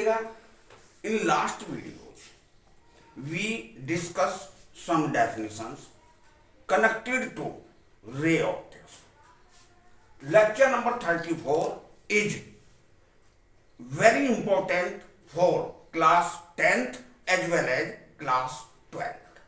देखिएगा, in last videos we discuss some definitions connected to ray optics. Lecture number 34 is very important for class 10th as well as class 12th.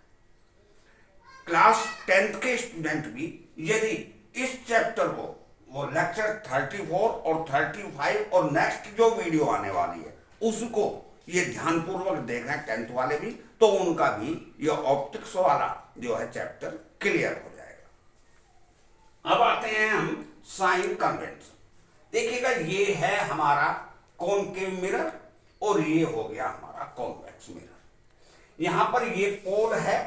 Class 10th के student भी यदि इस chapter को वो lecture 34 और 35 और next जो वीडियो आने वाली है उसको ये ध्यानपूर्वक देखें 10th वाले भी, तो उनका भी ये ऑप्टिक्स वाला जो है चैप्टर क्लियर हो जाएगा। अब आते हैं हम साइन कन्वेंशन। देखिएगा, ये है हमारा कॉनकेव मिरर और ये हो गया हमारा कॉन्वेक्स मिरर। यहां पर ये पोल है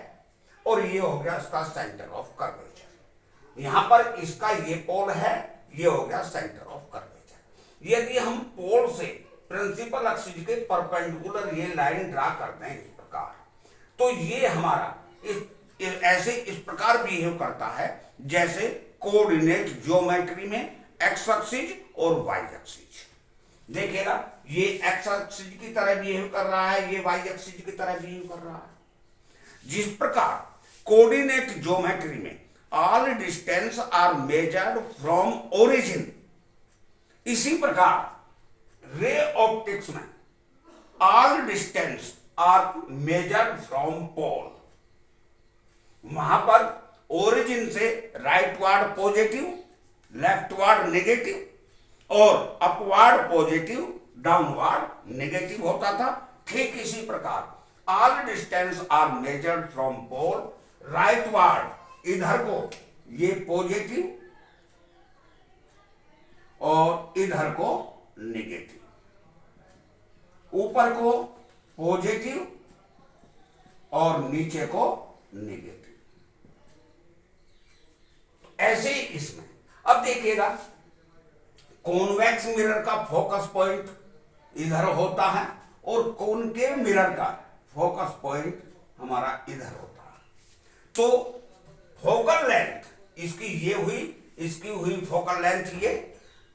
और ये हो गया इसका सेंटर ऑफ कर्वेचर। यहां पर इसका ये पोल है, ये हो गया सेंटर ऑफ कर्वेचर। यदि हम पोल से प्रिंसिपल एक्सिस के परपेंडिकुलर ये लाइन ड्रा करते हैं इस प्रकार, तो ये हमारा ऐसे इस प्रकार बिहेव करता है जैसे कोऑर्डिनेट ज्योमेट्री में एक्स एक्सिस और वाई एक्सिस। देखिएगा, ये एक्स एक्सिस की तरह बिहेव कर रहा है, ये वाई एक्सिस की तरह बिहेव कर रहा है। जिस प्रकार कोऑर्डिनेट ज्योमेट्री में all distance are measured from origin, इसी प्रकार रे ऑप्टिक्स में all distance are measured from pole. वहां पर ओरिजिन से राइटवर्ड पॉजिटिव, लेफ्टवर्ड नेगेटिव और अपवर्ड पॉजिटिव, डाउनवर्ड नेगेटिव होता था। ठीक इसी प्रकार all distance are measured from pole, rightward इधर को ये पॉजिटिव और इधर को नेगेटिव, ऊपर को पॉजिटिव और नीचे को नेगेटिव। ऐसे ही इसमें अब देखिएगा, कॉन्वेक्स मिरर का फोकस पॉइंट इधर होता है और कॉनकेव मिरर का फोकस पॉइंट हमारा इधर होता है। तो फोकल लेंथ इसकी ये हुई, इसकी हुई फोकल लेंथ ये,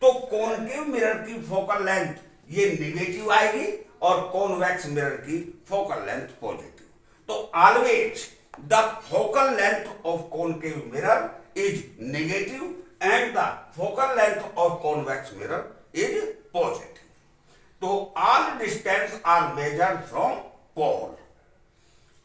तो कॉनकेव मिरर की फोकल लेंथ ये नेगेटिव आएगी और कॉन्वेक्स मिरर की फोकल लेंथ पॉजिटिव। तो always the focal length of concave mirror is negative and the focal length of convex mirror is positive. तो all distance are measured from pole.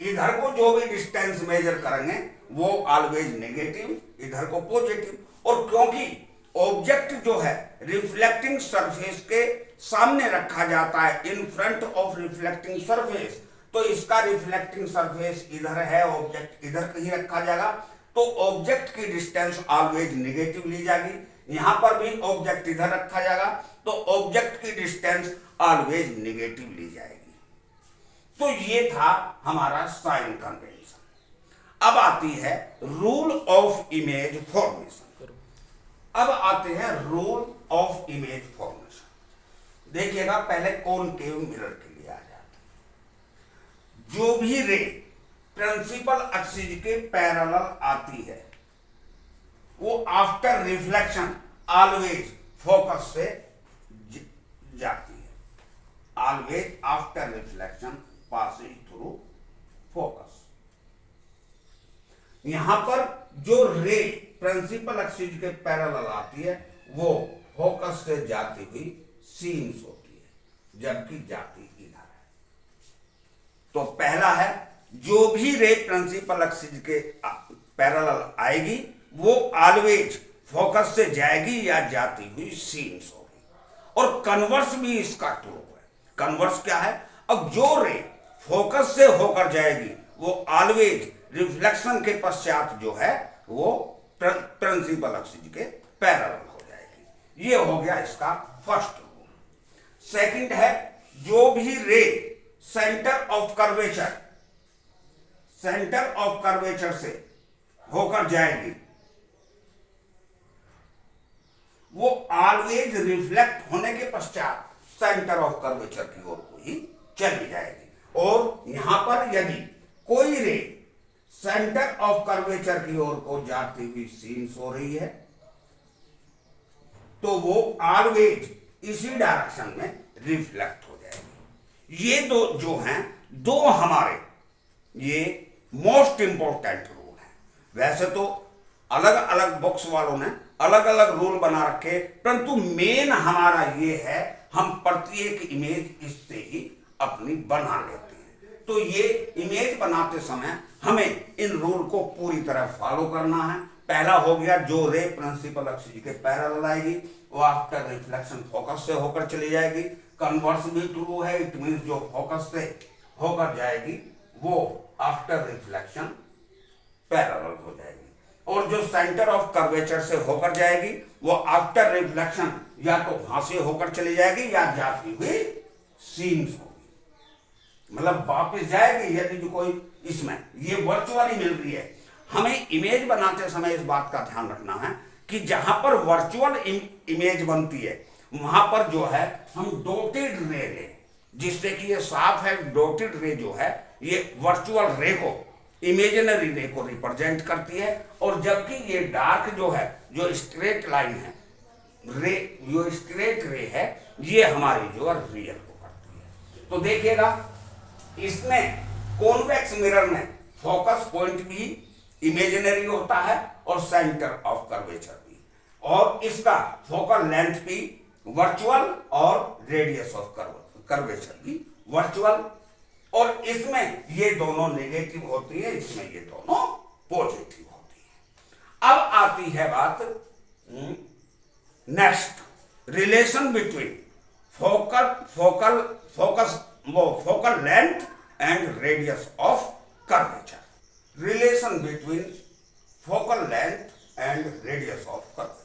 इधर को जो भी डिस्टेंस मेजर करेंगे वो always negative, इधर को पॉजिटिव। और क्योंकि ऑब्जेक्ट जो है रिफ्लेक्टिंग सरफेस के सामने रखा जाता है, in front of reflecting surface, तो इसका रिफ्लेक्टिंग सरफेस इधर है, ऑब्जेक्ट इधर कहीं रखा जाएगा, तो ऑब्जेक्ट की डिस्टेंस ऑलवेज नेगेटिव ली जाएगी। यहां पर भी ऑब्जेक्ट इधर रखा जाएगा तो ऑब्जेक्ट की डिस्टेंस ऑलवेज नेगेटिव ली जाएगी। तो ये था हमारा साइन कन्वेंशन। अब आती है रूल ऑफ इमेज फॉर्मेशन। अब आते हैं रूल ऑफ इमेज फॉर्मेशन। देखिएगा, पहले कॉनकेव मिरर के लिए आ जाते हैं। जो भी रे प्रिंसिपल एक्सिस के पैरेलल आती है वो आफ्टर रिफ्लेक्शन ऑलवेज फोकस से जाती है। Always after reflection passing through focus. यहां पर जो रे प्रिंसिपल एक्सिस के पैरेलल आती है वो फोकस से जाती हुई सीन्स होती है, जबकि जाती इधर है। तो पहला है, जो भी रे प्रिंसिपल एक्सिस के पैरेलल आएगी वो ऑलवेज फोकस से जाएगी या जाती हुई सीन्स होगी। और कन्वर्स भी इसका ट्रू है। कन्वर्स क्या है? अब जो रे फोकस से होकर जाएगी वो ऑलवेज रिफ्लेक्शन के पश्चात जो है वो प्रिंसिपल एक्सिस के पैरेलल हो जाएगी। ये हो गया इसका फर्स्ट रूल। सेकंड है, जो भी रे सेंटर ऑफ कर्वेचर से होकर जाएगी वो ऑलवेज रिफ्लेक्ट होने के पश्चात सेंटर ऑफ कर्वेचर की ओर को ही चली जाएगी। और यहां पर यदि कोई रे सेंटर ऑफ कर्वेचर की ओर को जाती हुई सीन्स हो रही है तो वो ऑलवेज इसी डायरेक्शन में रिफ्लेक्ट हो जाएगी। ये दो जो हैं, दो हमारे ये मोस्ट इंपॉर्टेंट रूल हैं। वैसे तो अलग अलग बुक्स वालों ने अलग अलग रूल बना रखे, परंतु मेन हमारा ये है, हम प्रत्येक इमेज इससे ही अपनी बना लेते हैं। तो ये इमेज बनाते समय हमें इन रूल को पूरी तरह फॉलो करना है। पहला हो गया, जो रे प्रिंसिपल एक्सिस के पैरेलल आएगी वो आफ्टर रिफ्लेक्शन फोकस से होकर चली जाएगी। कन्वर्स भी ट्रू है, इट मीन्स जो फोकस से होकर जाएगी वो आफ्टर रिफ्लेक्शन पैरेलल हो जाएगी। और जो सेंटर ऑफ कर्वेचर से होकर जाएगी वो आफ्टर रिफ्लेक्शन या तो वहां से होकर चली जाएगी या जाती हुई सीम्स होगी, मतलब वापस जाएगी। यदि जो कोई इसमें ये वर्चुअली मिल रही है, हमें इमेज बनाते समय इस बात का ध्यान रखना है कि जहां पर वर्चुअल इमेज बनती है वहां पर जो है हम डॉटेड रे लें, जिससे कि ये साफ है। डॉटेड रे जो है ये वर्चुअल रे को, इमेजिनरी रे को रिप्रेजेंट करती है, और जबकि ये डार्क जो है, जो स्ट्रेट लाइन है रे, जो स्ट्रेट रे है, ये हमारी जो है रियल को करती है। तो देखिएगा, इसमें कॉन्वेक्स मिरर में फोकस पॉइंट भी इमेजिनरी होता है और सेंटर ऑफ कर्वेचर भी, और इसका फोकल लेंथ भी वर्चुअल और रेडियस ऑफ कर्वेचर भी वर्चुअल, और इसमें ये दोनों नेगेटिव होती है, इसमें ये दोनों पॉजिटिव होती है। अब आती है बात next, relation between focal length and radius of curvature. Relation between focal length and radius of curvature.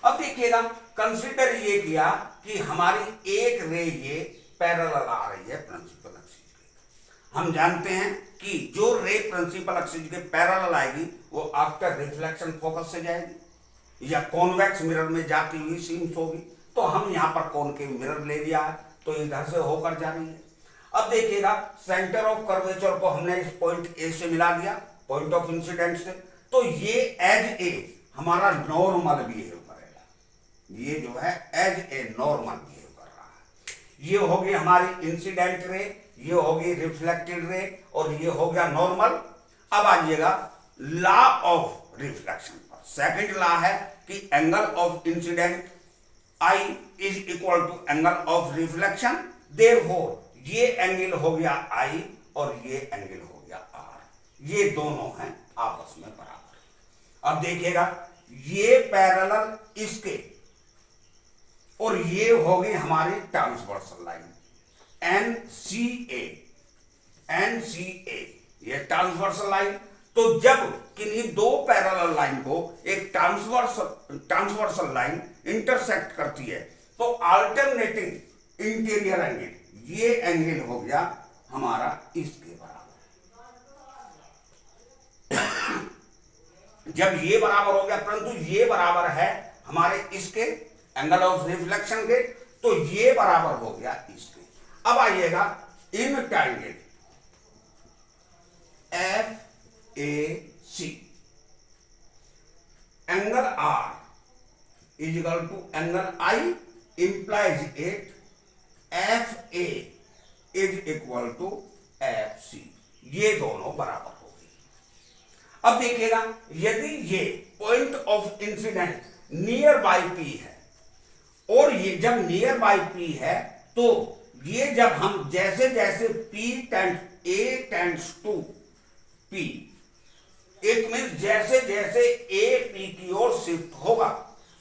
अब देखिएगा, कंसीडर ये किया कि हमारी एक रे ये पैरेलल आ रही है प्रिंसिपल एक्सिस के। हम जानते हैं कि जो रे प्रिंसिपल एक्सिस के पैरेलल आएगी वो आफ्टर रिफ्लेक्शन फोकस से जाएगी या कॉन्वेक्स मिरर में जाती हुई सीम्स होगी। तो हम यहां पर कॉनकेव मिरर ले लिया है, तो इधर से होकर जा रही है। अब देखिएगा, सेंटर ऑफ कर्वेचर को हमने इस पॉइंट ए से मिला दिया, पॉइंट ऑफ इंसिडेंट से, तो ये एज ए हमारा नॉर्मल बिहेव करेगा। ये जो है एज ए नॉर्मल बिहेव कर रहा है। ये होगी हमारी इंसिडेंट रे, ये होगी रिफ्लेक्टेड रे, और ये हो गया नॉर्मल। अब आइएगा लॉ ऑफ रिफ्लेक्शन पर। सेकंड लॉ है कि angle of incidence I is equal to angle of reflection, therefore ये एंगल हो गया I और ये एंगल हो गया R, ये दोनों हैं आपस में बराबर। अब देखिएगा, ये पैरेलल इसके, और ये होगी हमारी ट्रांसवर्सल लाइन NCA, ये ट्रांसवर्सल लाइन। तो जब किन्हीं दो पैरेलल लाइन को एक ट्रांसवर्सल लाइन इंटरसेक्ट करती है तो अल्टरनेटिंग इंटीरियर एंगल, ये एंगल हो गया हमारा इसके बराबर। जब ये बराबर हो गया, परंतु ये बराबर है हमारे इसके एंगल ऑफ रिफ्लेक्शन के, तो ये बराबर हो गया इसके। अब आइएगा in triangle FAC, angle R is equal to angle I, implies it FA is equal to FC, ये दोनों बराबर हो गए। अब देखिएगा, यदि ये point of incident near by P है, और ये जब नियर बाई P है, तो ये जब हम जैसे जैसे A tends to P, it mean जैसे जैसे A P की ओर शिफ्ट होगा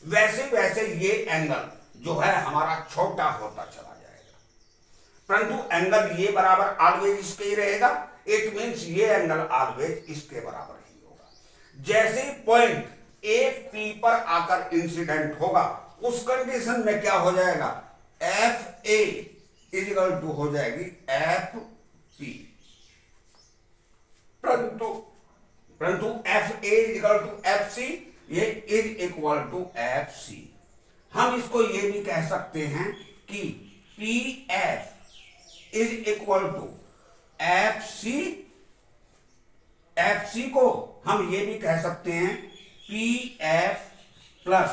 वैसे वैसे ये एंगल जो है हमारा छोटा होता चला जाएगा, परंतु एंगल ये बराबर ऑलवेज इसके ही रहेगा। इट मीन्स ये एंगल ऑलवेज इसके बराबर ही होगा। जैसे पॉइंट A P पर आकर इंसिडेंट होगा, उस कंडीशन में क्या हो जाएगा, FA इज इक्वल टू हो जाएगी FP, परंतु FA is equal to FC, ये इज इक्वल टू FC। हम इसको ये भी कह सकते हैं कि PF is equal to FC, FC को हम ये भी कह सकते हैं PF प्लस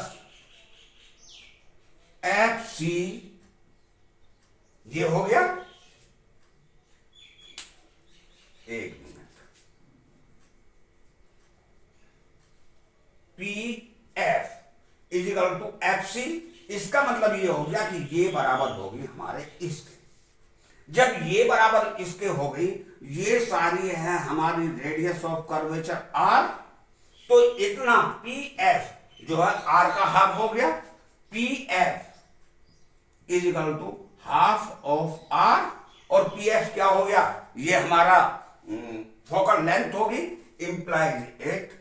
FC, ये हो गया एक minute, P F is equal to F C, इसका मतलब ये हो गया कि ये बराबर होगी हमारे इसके। जब ये बराबर इसके हो गई, ये सारी है हमारी रेडियस ऑफ कर्वेचर आर, तो इतना पी एफ जो है आर का हाफ हो गया, P F is equal to half of R, और पी एफ क्या हो गया, ये हमारा फोकल लेंथ होगी, implies it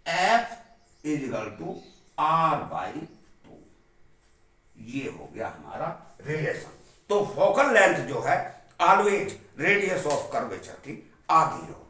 F is equal to R by 2, ये हो गया हमारा रिलेशन। तो फोकल लेंथ जो है ऑलवेज रेडियस ऑफ कर्वेचर की आधी हो।